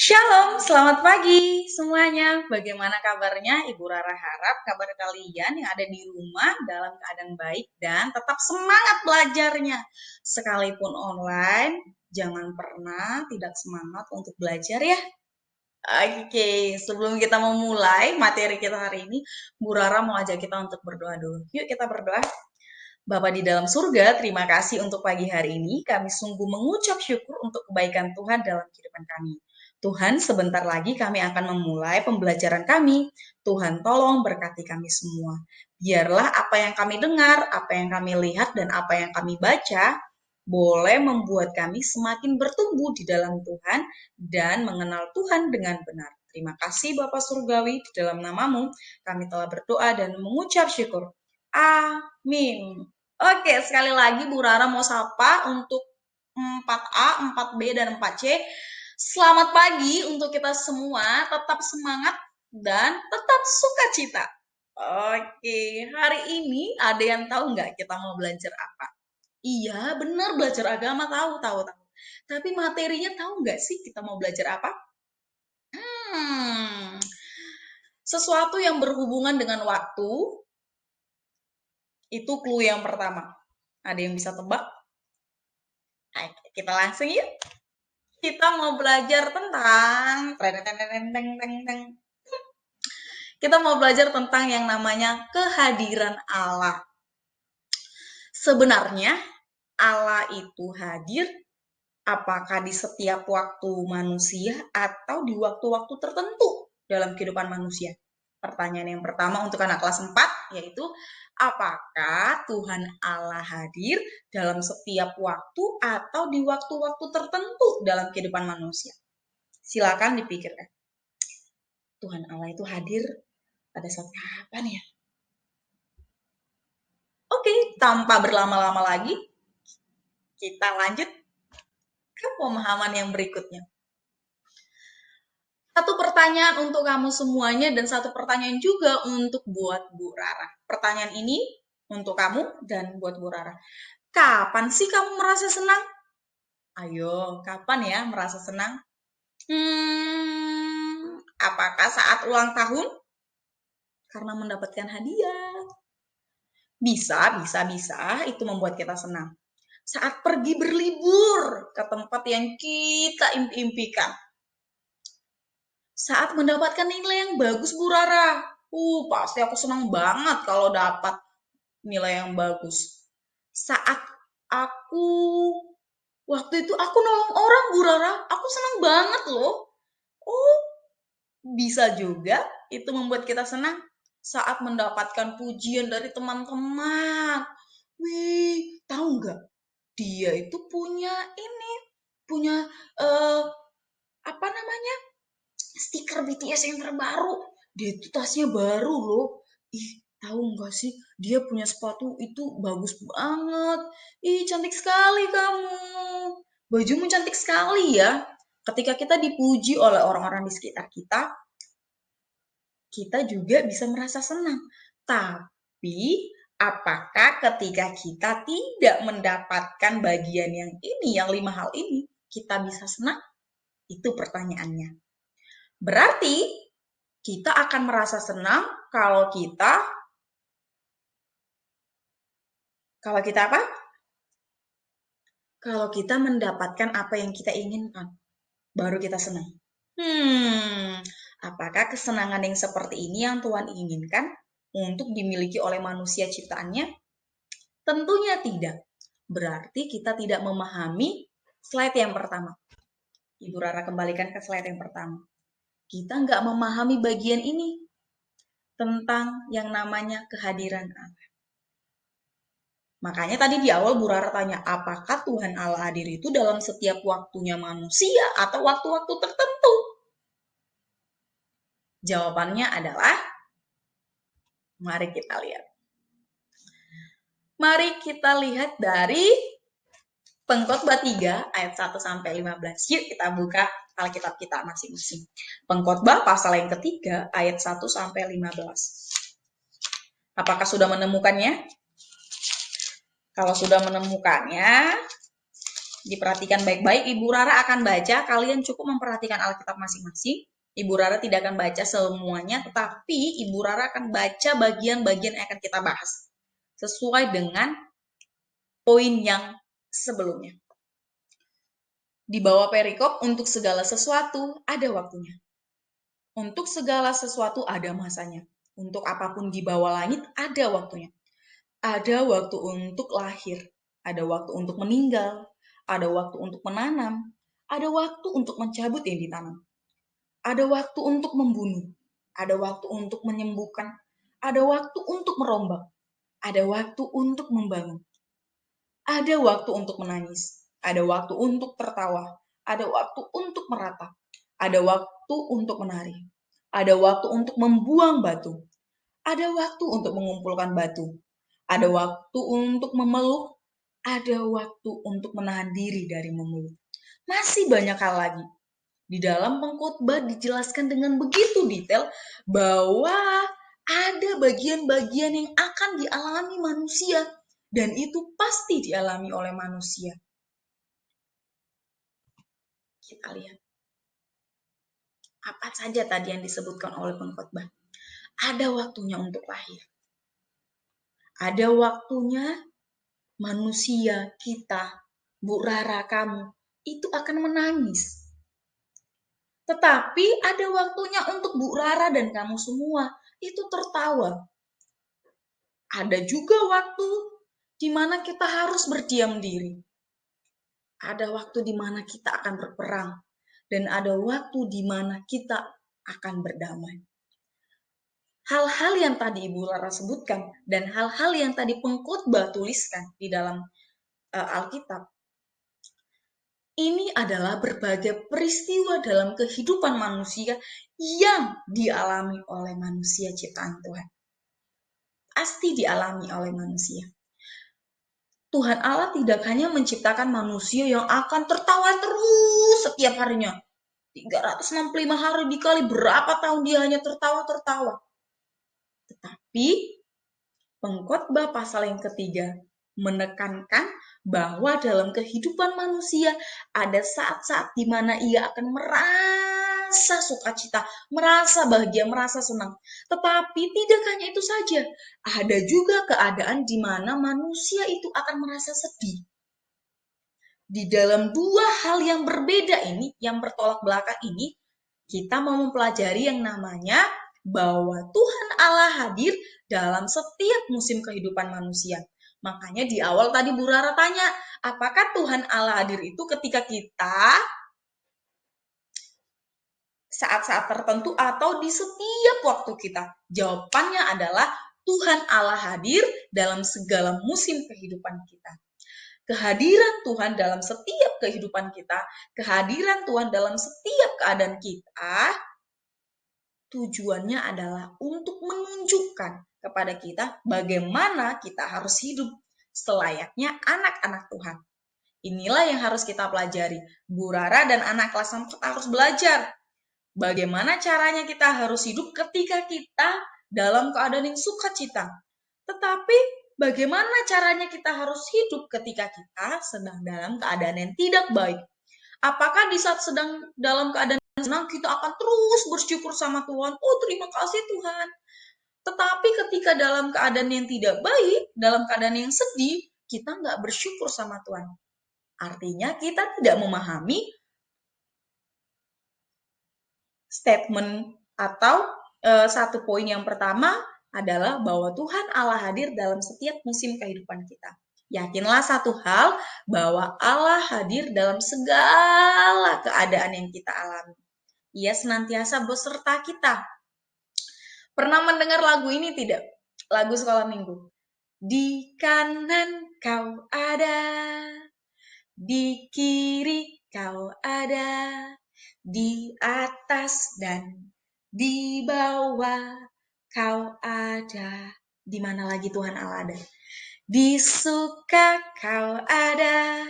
Shalom, selamat pagi semuanya. Bagaimana kabarnya? Ibu Rara harap kabar kalian yang ada di rumah dalam keadaan baik dan tetap semangat belajarnya. Sekalipun online, jangan pernah tidak semangat untuk belajar ya. Oke, sebelum kita memulai materi kita hari ini, Bu Rara mau ajak kita untuk berdoa dulu. Yuk kita berdoa. Bapa di dalam surga, terima kasih untuk pagi hari ini. Kami sungguh mengucap syukur untuk kebaikan Tuhan dalam kehidupan kami. Tuhan, sebentar lagi kami akan memulai pembelajaran kami. Tuhan, tolong berkati kami semua. Biarlah apa yang kami dengar, apa yang kami lihat, dan apa yang kami baca boleh membuat kami semakin bertumbuh di dalam Tuhan dan mengenal Tuhan dengan benar. Terima kasih Bapak Surgawi, di dalam namamu kami telah berdoa dan mengucap syukur. Amin. Oke, sekali lagi Bu Rara mau sapa untuk 4A, 4B, dan 4C. Selamat pagi untuk kita semua, tetap semangat dan tetap sukacita. Oke, hari ini ada yang tahu nggak kita mau belajar apa? Iya, benar belajar agama, tahu. Tapi materinya tahu nggak sih kita mau belajar apa? Hmm, sesuatu yang berhubungan dengan waktu, itu clue yang pertama. Ada yang bisa tebak? Oke, kita langsung yuk. Kita mau belajar tentang kita mau belajar tentang yang namanya kehadiran Allah. Sebenarnya Allah itu hadir apakah di setiap waktu manusia atau di waktu-waktu tertentu dalam kehidupan manusia? Pertanyaan yang pertama untuk anak kelas 4 yaitu apakah Tuhan Allah hadir dalam setiap waktu atau di waktu-waktu tertentu dalam kehidupan manusia? Silakan dipikirkan. Tuhan Allah itu hadir pada saat kapan ya? Oke, tanpa berlama-lama lagi, kita lanjut ke pemahaman yang berikutnya. Satu pertanyaan untuk kamu semuanya dan satu pertanyaan juga untuk buat Bu Rara. Pertanyaan ini untuk kamu dan buat Bu Rara. Kapan sih kamu merasa senang? Ayo, kapan ya merasa senang? Apakah saat ulang tahun? Karena mendapatkan hadiah. Bisa, itu membuat kita senang. Saat pergi berlibur ke tempat yang kita impikan. Saat mendapatkan nilai yang bagus, Bu Rara. Pasti aku senang banget kalau dapat nilai yang bagus. Saat aku waktu itu aku nolong orang, Bu Rara. Aku senang banget loh. Bisa juga itu membuat kita senang saat mendapatkan pujian dari teman-teman. Wih, tahu nggak? Dia itu punya apa namanya? Stiker BTS yang terbaru. Dia itu tasnya baru loh. Ih, tahu nggak sih? Dia punya sepatu itu bagus banget. Ih, cantik sekali kamu. Bajumu cantik sekali ya. Ketika kita dipuji oleh orang-orang di sekitar kita, kita juga bisa merasa senang. Tapi, apakah ketika kita tidak mendapatkan bagian yang ini, yang 5 hal ini, kita bisa senang? Itu pertanyaannya. Berarti, kita akan merasa senang kalau kita apa? Kalau kita mendapatkan apa yang kita inginkan, baru kita senang. Apakah kesenangan yang seperti ini yang Tuhan inginkan untuk dimiliki oleh manusia ciptaannya? Tentunya tidak. Berarti kita tidak memahami slide yang pertama. Ibu Rara kembalikan ke slide yang pertama. Kita nggak memahami bagian ini tentang yang namanya kehadiran Allah. Makanya tadi di awal Bu Rara tanya, apakah Tuhan Allah hadir itu dalam setiap waktunya manusia atau waktu-waktu tertentu? Jawabannya adalah, mari kita lihat. Mari kita lihat dari Pengkhotbah 3 ayat 1 sampai 15. Yuk kita buka Alkitab kita masing-masing. Pengkhotbah pasal yang ketiga ayat 1 sampai 15. Apakah sudah menemukannya? Kalau sudah menemukannya, Diperhatikan baik-baik, Ibu Rara akan baca, kalian cukup memperhatikan Alkitab masing-masing. Ibu Rara tidak akan baca semuanya, tetapi Ibu Rara akan baca bagian-bagian yang akan kita bahas. Sesuai dengan poin yang sebelumnya. Di bawah perikop, untuk segala sesuatu ada waktunya. Untuk segala sesuatu ada masanya. Untuk apapun di bawah langit ada waktunya. Ada waktu untuk lahir, ada waktu untuk meninggal, ada waktu untuk menanam, ada waktu untuk mencabut yang ditanam. Ada waktu untuk membunuh, ada waktu untuk menyembuhkan, ada waktu untuk merombak, ada waktu untuk membangun. Ada waktu untuk menangis, ada waktu untuk tertawa, ada waktu untuk meratap, ada waktu untuk menari, ada waktu untuk membuang batu, ada waktu untuk mengumpulkan batu, ada waktu untuk memeluk, ada waktu untuk menahan diri dari memeluk. Masih banyak hal lagi. Di dalam pengkhotbah dijelaskan dengan begitu detail bahwa ada bagian-bagian yang akan dialami manusia dan itu pasti dialami oleh manusia. Kita lihat apa saja tadi yang disebutkan oleh pengkhotbah. Ada waktunya untuk lahir. Ada waktunya manusia kita, Bu Rara, kamu, itu akan menangis. Tetapi ada waktunya untuk Bu Rara dan kamu semua itu tertawa. Ada juga waktu di mana kita harus berdiam diri. Ada waktu di mana kita akan berperang. Dan ada waktu di mana kita akan berdamai. Hal-hal yang tadi Ibu Rara sebutkan dan hal-hal yang tadi pengkhotbah tuliskan di dalam Alkitab, ini adalah berbagai peristiwa dalam kehidupan manusia yang dialami oleh manusia ciptaan Tuhan. Pasti dialami oleh manusia. Tuhan Allah tidak hanya menciptakan manusia yang akan tertawa terus setiap harinya. 365 hari dikali berapa tahun dia hanya tertawa-tertawa. Tetapi pengkhotbah pasal yang ketiga menekankan bahwa dalam kehidupan manusia ada saat-saat di mana ia akan merasa sukacita, merasa bahagia, merasa senang. Tetapi tidak hanya itu saja, ada juga keadaan di mana manusia itu akan merasa sedih. Di dalam dua hal yang berbeda ini, yang bertolak belakang ini, kita mau mempelajari yang namanya bahwa Tuhan Allah hadir dalam setiap musim kehidupan manusia. Makanya di awal tadi Bu Rara tanya, apakah Tuhan Allah hadir itu ketika kita saat-saat tertentu atau di setiap waktu kita? Jawabannya adalah Tuhan Allah hadir dalam segala musim kehidupan kita. Kehadiran Tuhan dalam setiap kehidupan kita, kehadiran Tuhan dalam setiap keadaan kita, tujuannya adalah untuk menunjukkan kepada kita bagaimana kita harus hidup selayaknya anak-anak Tuhan. Inilah yang harus kita pelajari. Bu Rara dan anak kelas 4 harus belajar bagaimana caranya kita harus hidup ketika kita dalam keadaan yang sukacita. Tetapi bagaimana caranya kita harus hidup ketika kita sedang dalam keadaan yang tidak baik. Apakah di saat sedang dalam keadaan senang kita akan terus bersyukur sama Tuhan, oh terima kasih Tuhan. Tetapi ketika dalam keadaan yang tidak baik, dalam keadaan yang sedih, kita nggak bersyukur sama Tuhan. Artinya kita tidak memahami statement atau satu poin yang pertama adalah bahwa Tuhan Allah hadir dalam setiap musim kehidupan kita. Yakinlah satu hal, bahwa Allah hadir dalam segala keadaan yang kita alami. Ia senantiasa beserta kita. Pernah mendengar lagu ini tidak? Lagu sekolah minggu. Di kanan kau ada, di kiri kau ada, di atas dan di bawah kau ada. Di mana lagi Tuhan Allah ada? Di suka kau ada,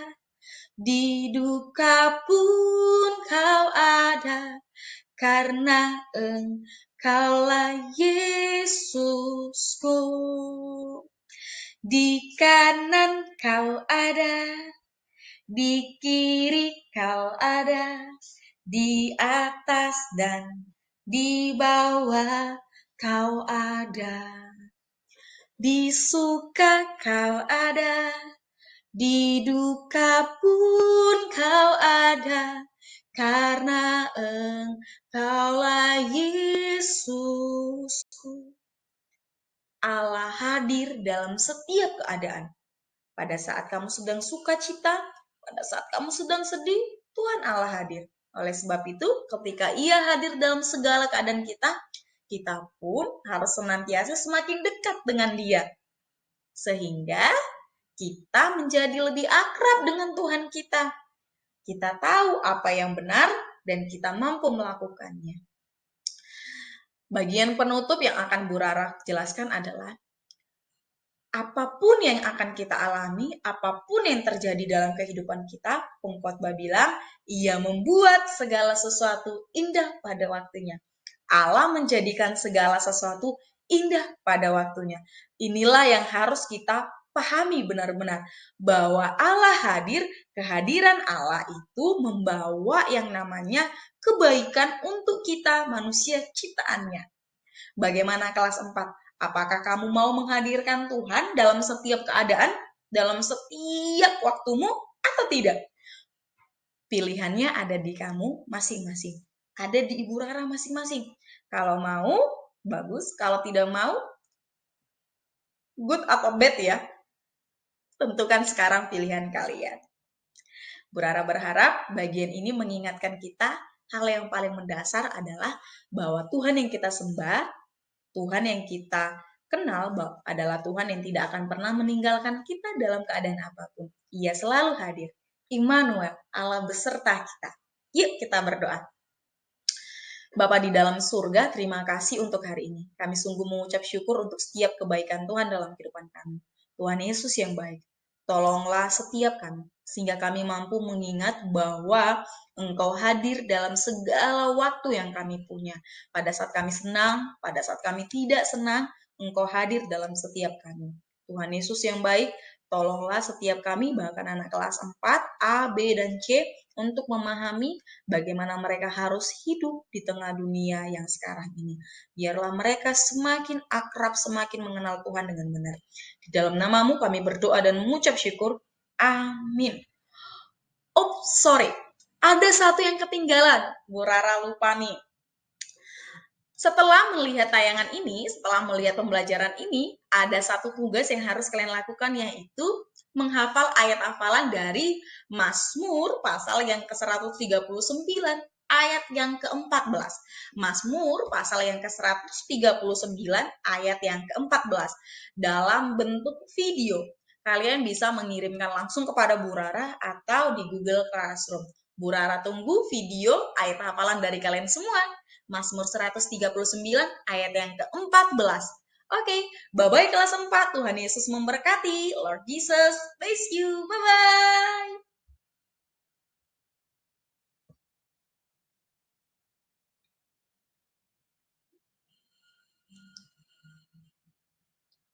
di duka pun kau ada, karena Engkaulah Yesusku. Di kanan kau ada, Di kiri kau ada, di atas dan di bawah kau ada. Di suka kau ada, di duka pun kau ada, karena Engkaulah Yesusku. Allah hadir dalam setiap keadaan. Pada saat kamu sedang sukacita, pada saat kamu sedang sedih, Tuhan Allah hadir. Oleh sebab itu, ketika Ia hadir dalam segala keadaan kita pun harus senantiasa semakin dekat dengan Dia. Sehingga kita menjadi lebih akrab dengan Tuhan kita. Kita tahu apa yang benar dan kita mampu melakukannya. Bagian penutup yang akan Bu Rara jelaskan adalah apapun yang akan kita alami, apapun yang terjadi dalam kehidupan kita, pengkhotbah bilang, Ia membuat segala sesuatu indah pada waktunya. Allah menjadikan segala sesuatu indah pada waktunya. Inilah yang harus kita pahami benar-benar, bahwa Allah hadir, kehadiran Allah itu membawa yang namanya kebaikan untuk kita, manusia ciptaannya. Bagaimana kelas 4? Apakah kamu mau menghadirkan Tuhan dalam setiap keadaan, dalam setiap waktumu, atau tidak? Pilihannya ada di kamu masing-masing. Ada di Ibu Rara masing-masing. Kalau mau, bagus. Kalau tidak mau, good atau bad ya. Tentukan sekarang pilihan kalian. Bu Rara berharap bagian ini mengingatkan kita hal yang paling mendasar adalah bahwa Tuhan yang kita sembah, Tuhan yang kita kenal adalah Tuhan yang tidak akan pernah meninggalkan kita dalam keadaan apapun. Ia selalu hadir. Immanuel, Allah beserta kita. Yuk kita berdoa. Bapa di dalam surga, terima kasih untuk hari ini. Kami sungguh mengucap syukur untuk setiap kebaikan Tuhan dalam kehidupan kami. Tuhan Yesus yang baik, tolonglah setiap kami, sehingga kami mampu mengingat bahwa Engkau hadir dalam segala waktu yang kami punya. Pada saat kami senang, pada saat kami tidak senang, Engkau hadir dalam setiap kami. Tuhan Yesus yang baik, tolonglah setiap kami, bahkan anak kelas 4, A, B, dan C, untuk memahami bagaimana mereka harus hidup di tengah dunia yang sekarang ini. Biarlah mereka semakin akrab, semakin mengenal Tuhan dengan benar. Di dalam namamu kami berdoa dan mengucap syukur. Amin. Oh, sorry. Ada satu yang ketinggalan. Bu Rara lupa nih. Setelah melihat tayangan ini, setelah melihat pembelajaran ini, ada satu tugas yang harus kalian lakukan, yaitu menghafal ayat hafalan dari Mazmur pasal yang ke-139, ayat yang ke-14. Mazmur pasal yang ke-139, ayat yang ke-14. Dalam bentuk video, kalian bisa mengirimkan langsung kepada Bu Rara atau di Google Classroom. Bu Rara tunggu video ayat hafalan dari kalian semua. Mazmur 139 ayat yang ke-14. Oke, bye-bye kelas 4. Tuhan Yesus memberkati. Lord Jesus, bless you. Bye-bye.